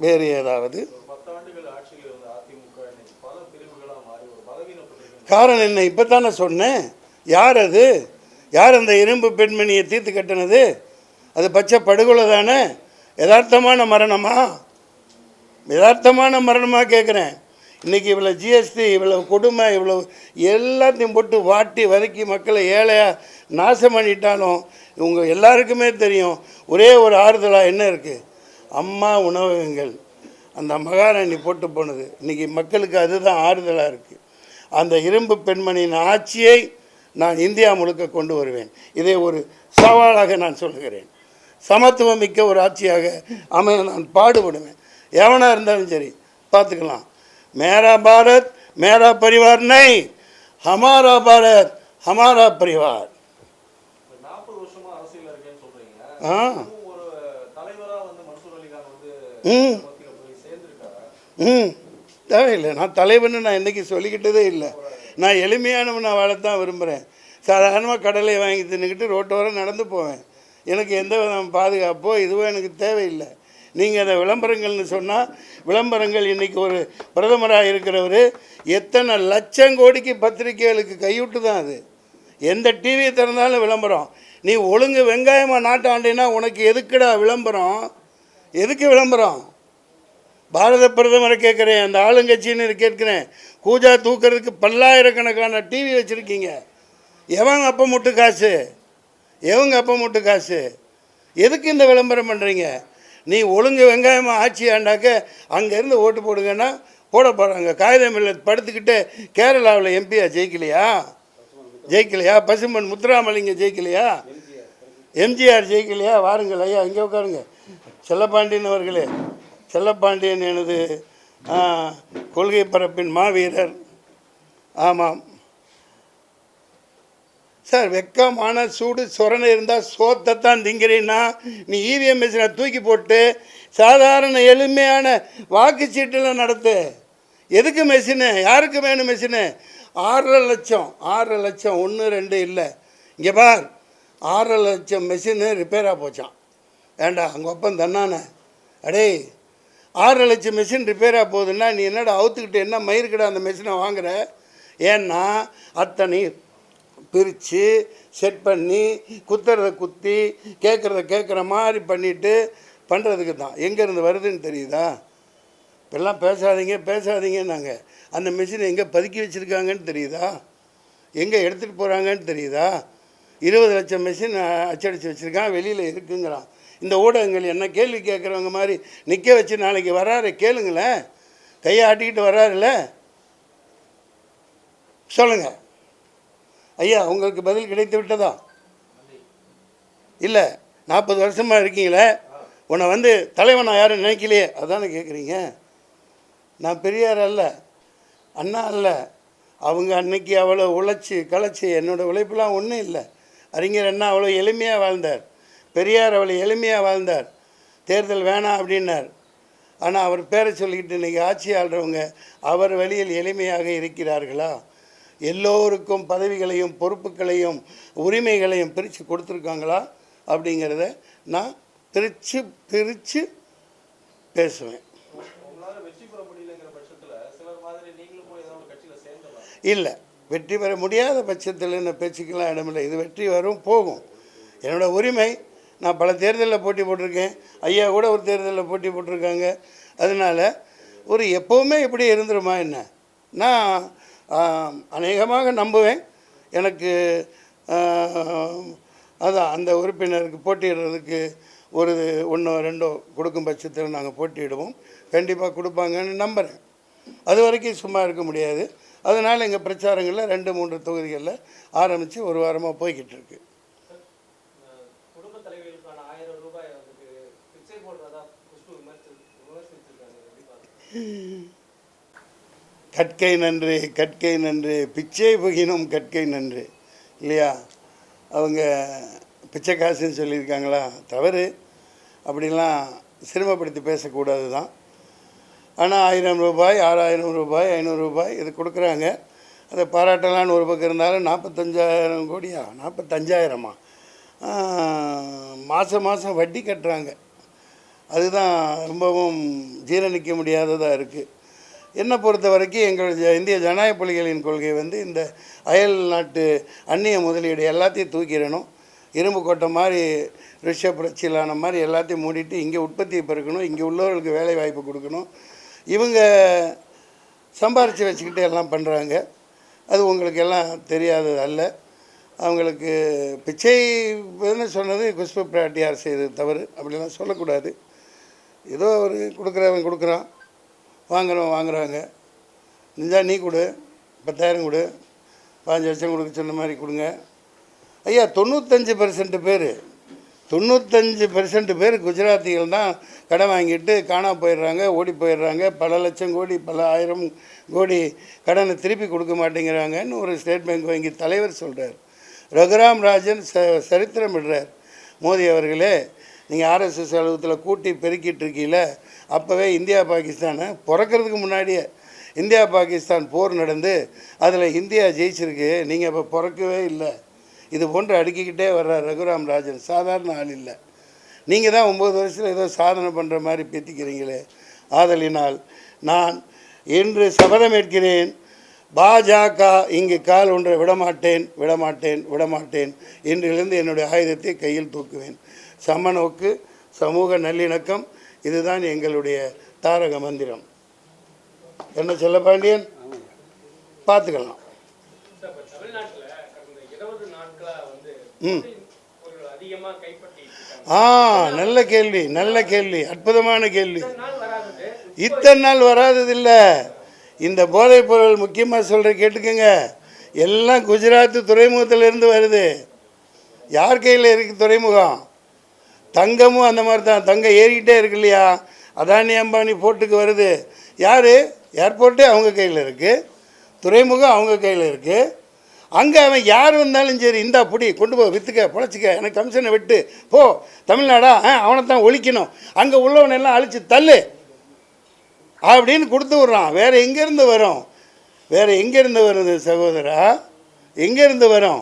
வேறு ஏதாவது காரணம் என்ன? இப்போ தானே சொன்னேன். யார் அது? யார் அந்த இரும்பு பெண்மணியை தீர்த்து கட்டினது? அது பச்சை படுகொலை தானே? யதார்த்தமான மரணமா? யதார்த்தமான மரணமாக கேட்குறேன். இன்றைக்கி இவ்வளோ ஜிஎஸ்டி, இவ்வளோ கொடுமை, இவ்வளோ எல்லாத்தையும் போட்டு வாட்டி வதக்கி மக்களை ஏழையாக நாசம் பண்ணிட்டாலும் இவங்க எல்லாருக்குமே தெரியும், ஒரே ஒரு ஆறுதலாக என்ன இருக்குது? அம்மா உணவகங்கள் அந்த மகாராணி போட்டு போனது. இன்றைக்கி மக்களுக்கு அதுதான் ஆறுதலாக இருக்குது. அந்த இரும்பு பெண்மணியின் ஆட்சியை நான் இந்தியா முழுக்க கொண்டு வருவேன். இதை ஒரு சவாலாக நான் சொல்லுகிறேன். சமத்துவம் மிக்க ஒரு ஆட்சியாக அமைய நான் பாடுபடுவேன். எவனாக இருந்தாலும் சரி பார்த்துக்கலாம். மேரா பாரத் மேரா பரிவார் நை, ஹமாரா பாரத் ஹமாரா பரிவார். தேவையில்லை. நான் தலைவன்னு நான் என்றைக்கு சொல்லிக்கிட்டதே இல்லை. நான் எளிமையானவனை வாழத்தான் விரும்புகிறேன். சாதாரணமாக கடலை வாங்கி தின்னுக்கிட்டு ரோட்டோரம் நடந்து போவேன். எனக்கு எந்த விதம் பாதுகாப்போ இதுவோ எனக்கு தேவையில்லை. நீங்கள் அதை விளம்பரங்கள்னு சொன்னால், விளம்பரங்கள் இன்றைக்கி ஒரு பிரதமராக இருக்கிறவர் எத்தனை லட்சம் கோடிக்கு பத்திரிகைகளுக்கு கைவிட்டு தான் அது. எந்த டிவியை திறந்தாலும் விளம்பரம். நீ ஒழுங்கு வெங்காயமாக நாட்டாண்டினா உனக்கு எதுக்குடா விளம்பரம்? எதுக்கு விளம்பரம்? பாரத பிரதமரை கேட்குறேன், அந்த ஆளுங்கட்சின்னு கேட்குறேன். கூஜா தூக்கிறதுக்கு பல்லாயிரக்கணக்கான டிவி வச்சுருக்கீங்க. எவங்க அப்போ முட்டு காசு? எவங்க அப்போ முட்டு காசு? எதுக்கு இந்த விளம்பரம் பண்ணுறீங்க? நீ ஒழுங்கு வெங்காயமாக ஆட்சி ஆண்டாக்க அங்கேருந்து ஓட்டு போடுங்கன்னா போட போகிறாங்க. காகிதம் இல்லை படுத்துக்கிட்டு கேரளாவில் எம்பியா ஜெயிக்கலையா? பசும்பன் முத்துராமலிங்க ஜெயிக்கலையா? எம்ஜிஆர் ஜெயிக்கலையா? வாருங்கள் ஐயா, இங்கே உட்காருங்க. செல்லப்பாண்டியன் அவர்களே, செல்லப்பாண்டியன் எனது கொள்கை பரப்பின் மாவீரர். ஆமாம் சார், வெக்கமான சூடு சொரணை இருந்தால் சோத்தைத்தான் திங்கிறீன்னா நீ இவிஎம் மிஷினை தூக்கி போட்டு சாதாரண எளிமையான வாக்குச்சீட்டில் நடத்து. எதுக்கு மெஷினு? யாருக்கு வேணும் மெஷினு? 6.5 லட்சம் 6.5 லட்சம் 1 2 இல்லை. இங்கே பார், 6.5 லட்சம் மெஷினு ரிப்பேராக போச்சான். வேண்டாம், அங்கே ஒப்பம் தன்னானே. அடே, 6.5 லட்சம் மெஷின் ரிப்பேராக போகுதுன்னா நீ என்னடா அவுத்துக்கிட்டு என்ன மயிருக்கடா அந்த மெஷினை வாங்குற? ஏன்னா அத்தனை பிரித்து செட் பண்ணி குத்துறதை குத்தி கேட்குறத கேட்குற மாதிரி பண்ணிவிட்டு பண்ணுறதுக்கு தான். எங்கேருந்து வருதுன்னு தெரியுதா? இப்பெல்லாம் பேசாதீங்கன்னாங்க. அந்த மிஷினை எங்கே பதுக்கி வச்சுருக்காங்கன்னு தெரியுதா? எங்கே எடுத்துகிட்டு போகிறாங்கன்னு தெரியுதா? 20 லட்சம் மிஷின் அச்சடித்து வச்சுருக்கான், வெளியில் இருக்குங்கிறான். இந்த ஊடகங்கள் என்ன கேள்வி கேட்குறவங்க மாதிரி நிற்க வச்சு நாளைக்கு வராரு கேளுங்களேன். கையை ஆட்டிக்கிட்டு வராருல்ல, சொல்லுங்கள் ஐயா, உங்களுக்கு பதில் கிடைத்து விட்டதா? இல்லை, 40 வருஷமாக இருக்கீங்களே, உன்னை வந்து தலைவன் யாரும் நினைக்கலையே, அதானே கேட்குறீங்க. நான் பெரியார் அல்ல, அண்ணா அல்ல. அவங்க அன்னைக்கு அவ்வளோ உழைச்சி களைச்சி, என்னோடய உழைப்புலாம் ஒன்றும் இல்லை. அறிஞர் அண்ணா அவ்வளோ எளிமையாக வாழ்ந்தார். பெரியார் அவ்வளோ எளிமையாக வாழ்ந்தார். தேர்தல் வேணாம் அப்படின்னார். ஆனால் அவர் பேரை சொல்லிக்கிட்டு இன்றைக்கி ஆட்சி ஆள்றவங்க அவர் வழியில் எளிமையாக இருக்கிறார்களா? எல்லோருக்கும் பதவிகளையும் பொறுப்புகளையும் உரிமைகளையும் பிரித்து கொடுத்துருக்காங்களா அப்படிங்கிறத நான் பிரித்து பேசுவேன். இல்லை, வெற்றி பெற முடியாத பட்சத்தில் என்ன பேச்சுக்கெல்லாம் இடமில்லை. இது வெற்றி வரும் போகும், என்னோடய உரிமை. நான் பல தேர்தலில் போட்டி போட்டிருக்கேன், ஐயா கூட ஒரு தேர்தலில் போட்டி போட்டிருக்காங்க. அதனால் ஒரு எப்போவுமே இப்படி இருந்துருமா என்ன? நான் அநேகமாக நம்புவேன். எனக்கு அதான் அந்த உறுப்பினருக்கு போட்டியிடுறதுக்கு ஒரு 1 2 கொடுக்கும் பட்சத்தில் நாங்கள் போட்டியிடுவோம். கண்டிப்பாக கொடுப்பாங்கன்னு நம்புகிறேன். அது வரைக்கும் சும்மா இருக்க முடியாது. அதனால் எங்கள் பிரச்சாரங்களில் 2 3 தொகுதிகளில் ஆரம்பித்து ஒரு வாரமாக போய்கிட்டு இருக்கு. கற்கை நன்று கற்கை நன்று பிச்சை புகினும் கற்கை நன்று இல்லையா? அவங்க பிச்சை காசுன்னு சொல்லியிருக்காங்களா? தவறு. அப்படிலாம் சிரமப்படுத்தி பேசக்கூடாது தான். ஆனால் 1000 ரூபாய் 6000 ரூபாய் 500 ரூபாய் இது கொடுக்குறாங்க. அதை பாராட்டலான்னு ஒரு பக்கம் இருந்தாலும் 45,000 கோடியா 45,000மா மாதம் வட்டி கட்டுறாங்க. அதுதான் ரொம்பவும் ஜீரணிக்க முடியாததாக இருக்குது. என்னை பொறுத்த வரைக்கும் எங்கள் இந்திய ஜனநாயக புலிகளின் கொள்கை வந்து இந்த அயல் நாட்டு அந்நிய முதலீடு எல்லாத்தையும் தூக்கிடணும். இரும்பு கோட்டை மாதிரி ரிஷப் புரட்சியிலான மாதிரி எல்லாத்தையும் மூடிட்டு இங்கே உற்பத்தியை பெருக்கணும், இங்கே உள்ளவர்களுக்கு வேலை வாய்ப்பு கொடுக்கணும். இவங்க சம்பாரித்து வச்சுக்கிட்டு எல்லாம் பண்ணுறாங்க. அது உங்களுக்கு எல்லாம் தெரியாதது அல்ல. அவங்களுக்கு பிச்சை சொன்னது குஷ்பு பிராட்டியார் செய்தது தவறு, அப்படிலாம் சொல்லக்கூடாது. ஏதோ ஒரு கொடுக்குறவன் கொடுக்குறான், வாங்குறவன் வாங்குறாங்க. நெஞ்சா நீ கொடு, 10,000 கொடு, 5 லட்சம் கொடுக்க சொன்ன மாதிரி கொடுங்க. ஐயா 95% பேர் 95% பேர் குஜராத்திகள் தான் கடன் வாங்கிட்டு காணா போயிடுறாங்க, ஓடி போயிடுறாங்க. பல லட்சம் கோடி, பல ஆயிரம் கோடி கடனை திருப்பி கொடுக்க மாட்டேங்கிறாங்கன்னு ஒரு ஸ்டேட் பேங்க் வங்கி தலைவர் சொல்கிறார். ரகுராம் ராஜன் சரித்திரம் விடுறார். மோடி அவர்களே, நீங்கள் ஆர்எஸ்எஸ் அலுவலகத்தில் கூட்டி பெருக்கிட்டு இருக்கீங்கள, அப்போவே இந்தியா பாகிஸ்தானை பிறக்கிறதுக்கு முன்னாடியே இந்தியா பாகிஸ்தான் போர் நடந்து அதில் இந்தியா ஜெயிச்சிருக்கு, நீங்கள் இப்போ பிறக்கவே இல்லை. இது போன்று அடுக்கிக்கிட்டே வர்றார் ரகுராம் ராஜன். சாதாரண ஆள் இல்லை. நீங்கள் தான் 9 வருஷத்தில் ஏதோ சாதனை பண்ணுற மாதிரி பேத்திக்கிறீங்களே. ஆதலினால் நான் இன்று சபதமேற்கிறேன், பாஜக இங்கு கால் ஒன்றை விடமாட்டேன் விடமாட்டேன் விடமாட்டேன். இன்றிலிருந்து என்னுடைய ஆயுதத்தை கையில் தூக்குவேன். சமநோக்கு, சமூக நல்லிணக்கம், இதுதான் எங்களுடைய தாரக மந்திரம். என்ன சொல்ல பாண்டியன்? பார்த்துக்கலாம். நல்ல கேள்வி, நல்ல கேள்வி, அற்புதமான கேள்வி. இத்தனை நாள் வராததில்லை. இந்த போதைப் பொருள் முக்கியமாக சொல்கிற கேட்டுக்கோங்க, எல்லாம் குஜராத் துறைமுகத்திலிருந்து வருது. யார் கையில் இருக்குது துறைமுகம்? தங்கமும் அந்த மாதிரி தான். தங்கம் ஏறிக்கிட்டே இருக்கு இல்லையா? அதானி அம்பானி போர்ட்டுக்கு வருது. யார்? ஏர்போர்ட்டு அவங்க கையில் இருக்குது, துறைமுகம் அவங்க கையில் இருக்குது. அங்கே அவன் யார் வந்தாலும் சரி, இந்தா புடி, கொண்டு போ, விற்றுக்க, பொழைச்சிக்க, எனக்கு கமிஷனை விட்டு போ, தமிழ்நாடா அவனை தான் ஒழிக்கணும், அங்கே உள்ளவனெல்லாம் அழித்து தள்ளு அப்படின்னு கொடுத்து விட்றான். வேறு எங்கேருந்து வரும்? வேறு எங்கேருந்து வருது சகோதரா? எங்கேருந்து வரும்?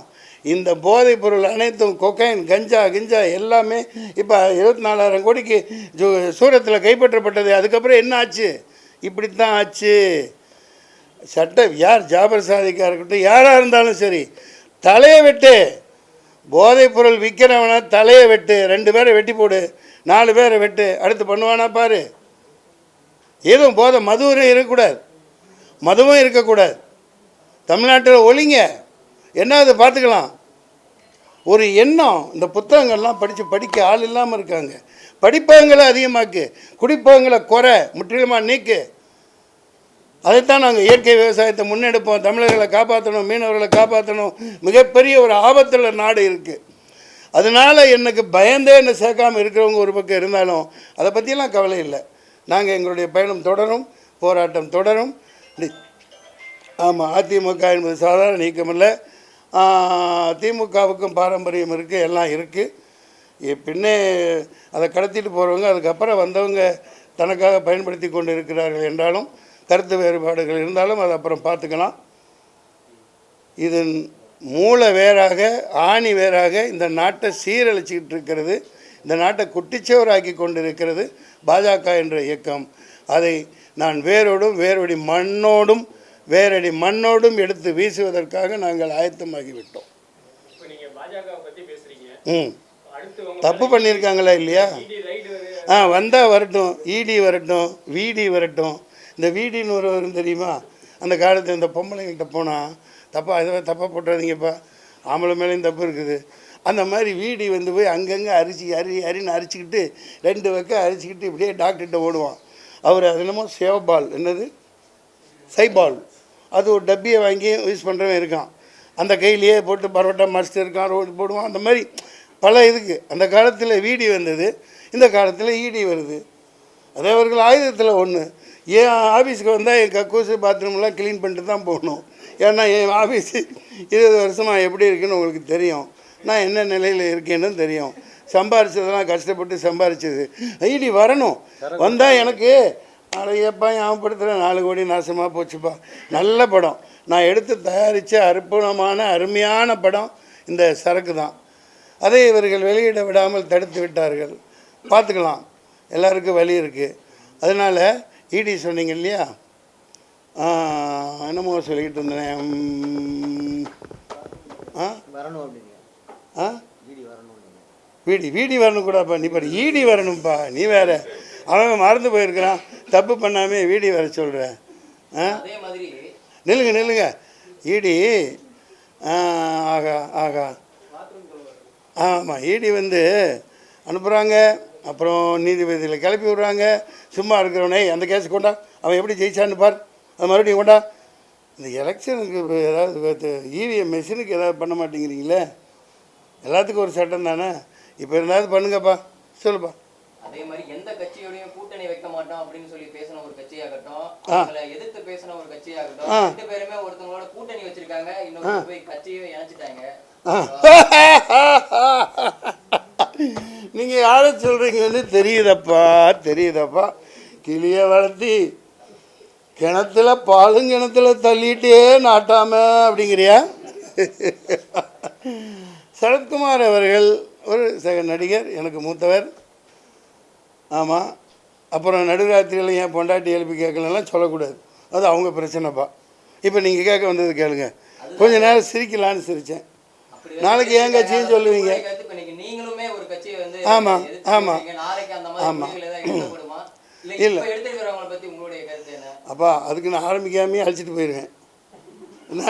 இந்த போதைப் பொருள் அனைத்தும் கொக்கைன், கஞ்சா கிஞ்சா எல்லாமே இப்போ 24,000 கோடிக்கு சூரத்தில் கைப்பற்றப்பட்டது. அதுக்கப்புறம் என்ன ஆச்சு? இப்படித்தான் ஆச்சு. சட்டம் யார் ஜாபர் சாதிக்காக இருக்கட்டும், யாராக இருந்தாலும் சரி, தலையை வெட்டு. போதைப் பொருள் விற்கிறவனா தலையை வெட்டு. 2 பேரை வெட்டி போடு, 4 பேரை வெட்டு. அடுத்து பண்ணுவானா பாரு. எதுவும் போதை மதுவும் இருக்கக்கூடாது, மதுவும் இருக்கக்கூடாது. தமிழ்நாட்டில் ஒழிங்க, என்ன அது பார்த்துக்கலாம். ஒரு எண்ணம். இந்த புத்தகங்கள்லாம் படிக்க ஆள் இல்லாமல் இருக்காங்க. படிப்பவங்களை அதிகமாக்கு, குடிப்பவங்களை குறை, முற்றிலுமாக நீக்கு. அதைத்தான் நாங்கள் இயற்கை விவசாயத்தை முன்னெடுப்போம். தமிழர்களை காப்பாற்றணும், மீனவர்களை காப்பாற்றணும். மிகப்பெரிய ஒரு ஆபத்துள்ள நாடு இருக்குது. அதனால் எனக்கு பயந்தே என்னை சேர்க்காமல் இருக்கிறவங்க ஒரு பக்கம் இருந்தாலும் அதை பற்றியெல்லாம் கவலை இல்லை. நாங்கள் எங்களுடைய பயணம் தொடரும், போராட்டம் தொடரும். ஆமாம், அதிமுக என்பது சாதாரண நீக்கமில்லை. திமுகவுக்கும் பாரம்பரியம் இருக்குது, எல்லாம் இருக்குது. பின்னே அதை கடத்திட்டு போகிறவங்க அதுக்கப்புறம் வந்தவங்க தனக்காக பயன்படுத்தி கொண்டு இருக்கிறார்கள் என்றாலும், கருத்து வேறுபாடுகள் இருந்தாலும் அது அப்புறம் பார்த்துக்கலாம். இது மூல வேறாக, ஆணி வேறாக இந்த நாட்டை சீரழிச்சிக்கிட்டு இருக்கிறது, இந்த நாட்டை குட்டிச்சவராக்கி கொண்டு இருக்கிறது பாஜக என்ற இயக்கம். அதை நான் வேரடி மண்ணோடும் எடுத்து வீசுவதற்காக நாங்கள் ஆயத்தமாகிவிட்டோம். தப்பு பண்ணியிருக்காங்களா இல்லையா? வந்தால் வரட்டும், இடி வரட்டும், விடி வரட்டும். இந்த வீடின்னு ஒரு வரும் தெரியுமா? அந்த காலத்தில் இந்த பொம்பளைங்கள்கிட்ட போனால் தப்பாக போட்டுறாதீங்கப்பா, ஆம்பளை மேலேயும் தப்பு இருக்குது. அந்த மாதிரி வீடி வந்து போய் அங்கங்கே அரின்னு அரிச்சிக்கிட்டு 2 பக்கம் அரிச்சிக்கிட்டு இப்படியே டாக்டர்கிட்ட ஓடுவான். அவர் அது என்னமோ சேவபால், என்னது சைபால், அது ஒரு டப்பியை வாங்கி யூஸ் பண்ணுறவன் இருக்கான். அந்த கையிலேயே போட்டு பரோட்டா மடிச்சிட்டு இருக்கான், ரோடு போடுவான். அந்த மாதிரி பல இதுக்கு அந்த காலத்தில் வீடி வந்தது, இந்த காலத்தில் ஈடி வருது. அதே அவர்கள் ஆயுதத்தில் ஒன்று. என் ஆஃபீஸுக்கு வந்தால் என் கக்கூசு பாத்ரூம்லாம் க்ளீன் பண்ணிட்டு தான் போகணும். ஏன்னா என் ஆஃபீஸு 20 வருஷமாக எப்படி இருக்குன்னு உங்களுக்கு தெரியும், நான் என்ன நிலையில் இருக்கேன்னு தெரியும். சம்பாரிச்சதெல்லாம் கஷ்டப்பட்டு சம்பாரிச்சது. ஐடி வரணும், வந்தால் எனக்கு அடையப்பா ஞாபகப்படுத்துகிறேன், 4 கோடி நாசமாக போச்சுப்பா. நல்ல படம் நான் எடுத்து தயாரித்த அற்புதமான அருமையான படம் இந்த சரக்கு தான். அதை இவர்கள் வெளியிட விடாமல் தடுத்து விட்டார்கள். பார்த்துக்கலாம். எல்லாருக்கும் வலி இருக்குது. அதனால் இடி சொன்னீங்க இல்லையா, என்னமோ சொல்லிக்கிட்டு இருந்தேன். வீடி வரணும் கூடப்பா. நீ பாரு ஈடி வரணும்ப்பா. நீ வேற அவன் மறந்து போயிருக்கிறான். தப்பு பண்ணாமே வீடி வர சொல்கிற. நில்லுங்க ஈடி. ஆகா ஆமாம், ஈடி வந்து அனுப்புகிறாங்க. அப்புறம் நீதிபதியில் கிளப்பி விட்றாங்க. சும்மா இருக்கிறவனே அந்த கேஸ் கொண்டா, அவன் எப்படி ஜெயிச்சான்னு பார், அது மறுபடியும் கொண்டா. இந்த எலெக்ஷனுக்கு ஏதாவது இவிஎம் மெஷினுக்கு ஏதாவது பண்ண மாட்டேங்கிறீங்களே? எல்லாத்துக்கும் ஒரு சட்டம் தானே. இப்போ இருந்தாலும் பண்ணுங்கப்பா. சொல்லுப்பா. அதே மாதிரி எந்த கட்சியோடையும் கூட்டணி வைக்க மாட்டோம் அப்படின்னு சொல்லி பேசின ஒரு கட்சியாகட்டும், எதிர்த்து பேசின ஒரு கட்சியாகட்டும், ரெண்டு பேருமே ஒருத்தவங்களோட கூட்டணி வச்சிருக்காங்க, இன்னொரு போய் கட்சியை இணைச்சிட்டாங்க. நீங்கள் யாரை சொல்கிறீங்கன்னு தெரியுதப்பா. கிளியை வளர்த்தி கிணத்துல கிணத்துல தள்ளிட்டே நாட்டாம அப்படிங்கிறியா? சரத்குமார் அவர்கள் ஒரு நடிகர், எனக்கு மூத்தவர். ஆமாம். அப்புறம் நடுராத்திரியில் ஏன் பொண்டாட்டி எழுப்பி கேட்கலாம் சொல்லக்கூடாது, அது அவங்க பிரச்சனைப்பா. இப்போ நீங்கள் கேட்க வந்தது கேளுங்க. கொஞ்ச நேரம் சிரிக்கலான்னு சிரித்தேன். நாளைக்கு ஏன் கட்சின்னு சொல்லுவீங்க. ஆமாம் இல்லை அப்பா, அதுக்கு நான் ஆரம்பிக்காமே அழைச்சிட்டு போயிடுவேன். என்ன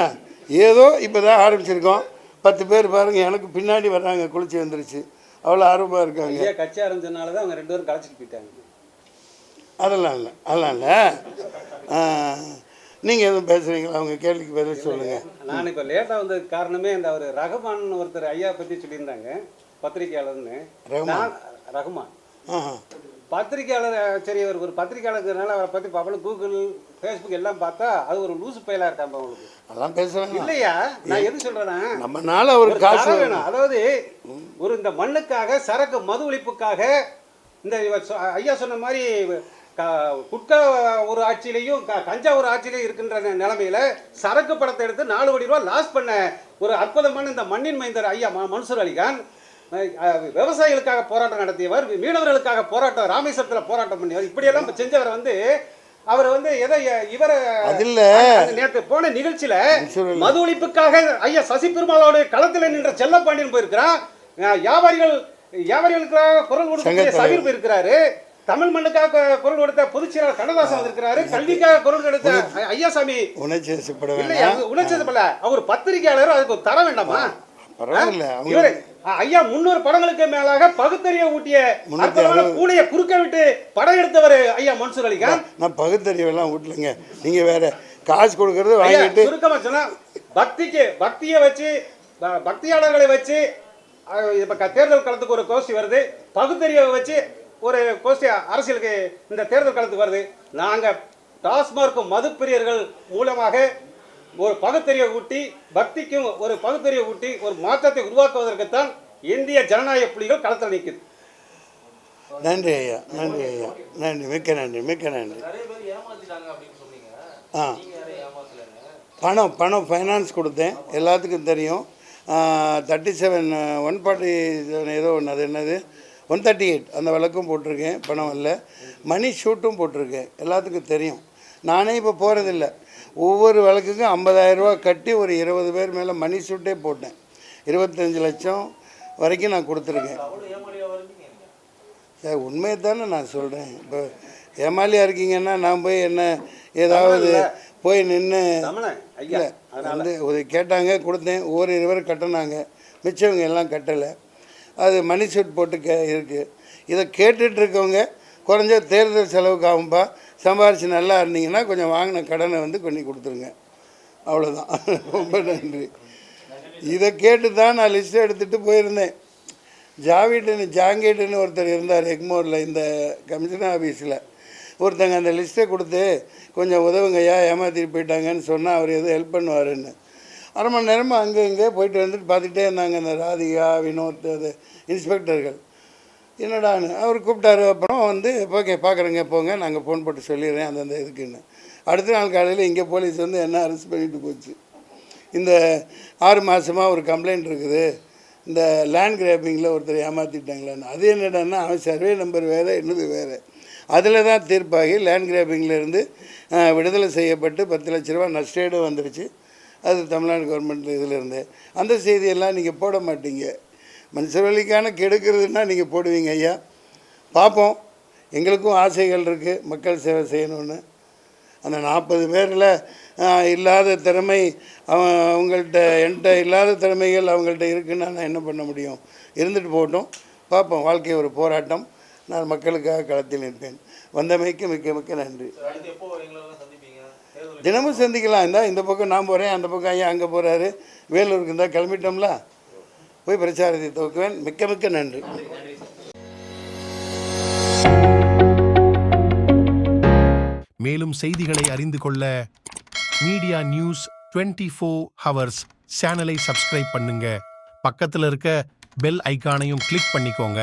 ஏதோ இப்போ தான் ஆரம்பிச்சிருக்கோம். 10 பேர் பாருங்கள் எனக்கு பின்னாடி வர்றாங்க, குளிச்சு வந்துருச்சு, அவ்வளோ ஆர்வமாக இருக்காங்க. கட்சி ஆரம்பிச்சதுனால தான் அவங்க 2 பேரும் கலைச்சிட்டு போயிட்டாங்க. அதெல்லாம் இல்லை. நீங்கள் எதுவும் பேசுகிறீங்களா? அவங்க கேள்விக்கு பதில் சொல்லுங்கள். நான் இப்போ லேட்டாக வந்ததுக்கு காரணமே இந்த அவர் ரஹ்மான் ஒருத்தர் ஐயா பற்றி சொல்லியிருந்தாங்க, பத்திரிகையாளர்னு. ரஹ்மான் பத்திரிகையாளர். சரி, ஒரு பத்திரிகையாளர்னால அவரை பற்றி பார்ப்போம். கூகுள், ஃபேஸ்புக் எல்லாம் பார்த்தா அது ஒரு லூசு பயிலாக இருக்காங்க அவங்களுக்கு. அதெல்லாம் பேசுகிறாங்க இல்லையா? நான் எது சொல்கிறேன்னா, நம்மனால ஒரு காசு வேணும். அதாவது இந்த மண்ணுக்காக, சரக்கு மது ஒழிப்புக்காக, இந்த ஐயா சொன்ன மாதிரி குட்கா ஒரு ஆட்சியிலையும் கஞ்சா ஒரு ஆட்சியிலையும் இருக்கின்ற நிலைமையில சரக்கு படத்தை எடுத்து 4 கோடி ரூபாய் லாஸ் பண்ண ஒரு அற்புதமான இந்த மண்ணின் மைந்தர் ஐயா மன்சூர் அலிகான், விவசாயிகளுக்காக போராட்டம் நடத்தியவர், மீனவர்களுக்காக போராட்டம், ராமேஸ்வரத்தில் போராட்டம் பண்ணியவர், இப்படியெல்லாம் செஞ்சவர் அவர் எதை இவரை நேற்று போன நிகழ்ச்சியில மது ஒழிப்புக்காக ஐயா சசி பெருமாளோட களத்தில் நின்ற செல்லப்பாண்டியன் போயிருக்கிறான். வியாபாரிகளுக்காக குரல் கொடுத்த சபீர் போயிருக்கிறாரு. தமிழ் மண்ணுக்காக குரல் கொடுத்த பொதுச்செயலாளர் கண்ணதாசன் வந்திருக்கிறாரு. கல்விக்காக குரல் கொடுத்த ஐயாசாமி உணர்ச்சிப்படல. அவர் பத்திரிகையாளர், அதுக்கு தர வேண்டாமா? ஐயா 300 படங்களுக்கு மேலாக பகுத்தறிய ஊட்டிய கூடைய குறுக்க விட்டு படம் எடுத்தவர் ஐயா மன்சூர் அலிகான். நான் பகுத்தறிவெல்லாம் ஊட்டலைங்க, நீங்க வேற காசு கொடுக்கறது வாங்கிட்டு. சுருக்கமா சொன்னா, பக்தியை வச்சு, பக்தியாளர்களை வச்சு தேர்தல் களத்துக்கு ஒரு கோஷ்டி வருது, பகுத்தறிவை வச்சு ஒரு கோஷ்டி அரசியலுக்கு இந்த தேர்தல் காலத்துக்கு வருது. நாங்கள் டாஸ்மார்க் மதுப்பிரியர்கள் மூலமாக ஒரு பகுத்தறிவை ஊட்டி, பக்திக்கும் ஒரு பகுத்தறிவை ஊட்டி ஒரு மாற்றத்தை உருவாக்குவதற்குத்தான் இந்திய ஜனநாயக புலிகள் களத்தில் நிற்குது. நன்றி ஐயா, நன்றி, மிக்க நன்றி. பணம் ஃபைனான்ஸ் கொடுத்தேன், எல்லாத்துக்கும் தெரியும். 37 147 ஏதோ ஒன்று, அது என்னது 138 அந்த வழக்கும் போட்டிருக்கேன், பணம் இல்லை. மணி ஷூட்டும் போட்டிருக்கேன், எல்லாத்துக்கும் தெரியும். நானே இப்போ போகிறதில்ல, ஒவ்வொரு வழக்குக்கும் 50,000 ரூபா கட்டி ஒரு 20 பேர் மேலே மணி ஷூட்டே போட்டேன். 25 லட்சம் வரைக்கும் நான் கொடுத்துருக்கேன். சார் உண்மையை தானே நான் சொல்கிறேன். இப்போ ஏமாலியாக இருக்கீங்கன்னா நான் போய் என்ன ஏதாவது போய் நின்று இல்லை கேட்டாங்க, கொடுத்தேன். ஒரு 20 பேர் கட்டினாங்க, மிச்சவங்க எல்லாம் கட்டலை. அது மணி சூட் போட்டு இருக்குது. இதை கேட்டுட்ருக்கவங்க குறைஞ்ச தேர்தல் செலவுக்கு ஆகும்பா, சம்பாரித்து நல்லா இருந்தீங்கன்னா கொஞ்சம் வாங்கின கடனை பண்ணி கொடுத்துருங்க, அவ்வளோதான். ரொம்ப நன்றி. இதை கேட்டு தான் நான் லிஸ்ட்டு எடுத்துகிட்டு போயிருந்தேன். ஜாங்கேட்டுன்னு ஒருத்தர் இருந்தார் எக்மோரில், இந்த கமிஷனர் ஆஃபீஸில். ஒருத்தங்க அந்த லிஸ்ட்டை கொடுத்து கொஞ்சம் உதவுங்கய்யா, ஏமாற்றிட்டு போயிட்டாங்கன்னு சொன்னால் அவர் எதுவும் ஹெல்ப் பண்ணுவாருன்னு. 1/2 மணி நேரமாக அங்கே இங்கே போயிட்டு வந்துட்டு பார்த்துக்கிட்டே இருந்தாங்க அந்த ராதிகா, வினோத், அது இன்ஸ்பெக்டர்கள். என்னடான்னு அவர் கூப்பிட்டாரு. அப்புறம் ஓகே பார்க்குறேங்க, போங்க, நாங்கள் ஃபோன் போட்டு சொல்லிடுறேன் அந்தந்த இதுக்குன்னு. அடுத்த நாள் காலையில் இங்கே போலீஸ் என்ன அரெஸ்ட் பண்ணிட்டு போச்சு. இந்த 6 மாதமாக ஒரு கம்ப்ளைண்ட் இருக்குது, இந்த லேண்ட் கிராப்பிங்கில் ஒருத்தர் ஏமாற்றிட்டாங்களான்னு. அது என்னடான்னா அவன் சர்வே நம்பர் வேறு என்னது வேறு. அதில் தான் தீர்ப்பாகி லேண்ட் கிராப்பிங்கிலேருந்து விடுதலை செய்யப்பட்டு 10 லட்ச ரூபா நஷ்டேடு வந்துருச்சு. அது தமிழ்நாடு கவர்மெண்ட் இதிலேருந்து. அந்த செய்தியெல்லாம் நீங்கள் போட மாட்டீங்க. மனுஷவழிக்கான கெடுக்கிறதுனா நீங்கள் போடுவீங்க ஐயா. பார்ப்போம். எங்களுக்கும் ஆசைகள் இருக்குது மக்கள் சேவை செய்யணும்னு. அந்த 40 பேரில் இல்லாத திறமை அவங்கள்ட்ட என்கிட்ட இல்லாத திறமைகள் அவங்கள்ட்ட இருக்குன்னா நான் என்ன பண்ண முடியும்? இருந்துட்டு போகட்டும், பார்ப்போம். வாழ்க்கை ஒரு போராட்டம். நான் மக்களுக்காக களத்தில் நிற்பேன். வந்தமைக்கு மிக்க மிக்க நன்றி. தினமும் சந்திக்கலாம். இந்த பக்கம் நான் போகிறேன், அந்த பக்கம் ஐயா அங்கே போகிறாரு, வேலூருக்கு இருந்தால் கிளம்பிட்டோம்ல, போய் பிரச்சாரத்தை துவக்குவேன். மிக்க மிக்க நன்றி. மேலும் செய்திகளை அறிந்து கொள்ள மீடியா நியூஸ் 24 ஹவர்ஸ் சேனலை சப்ஸ்கிரைப் பண்ணுங்க. பக்கத்தில் இருக்க பெல் ஐகானையும் கிளிக் பண்ணிக்கோங்க.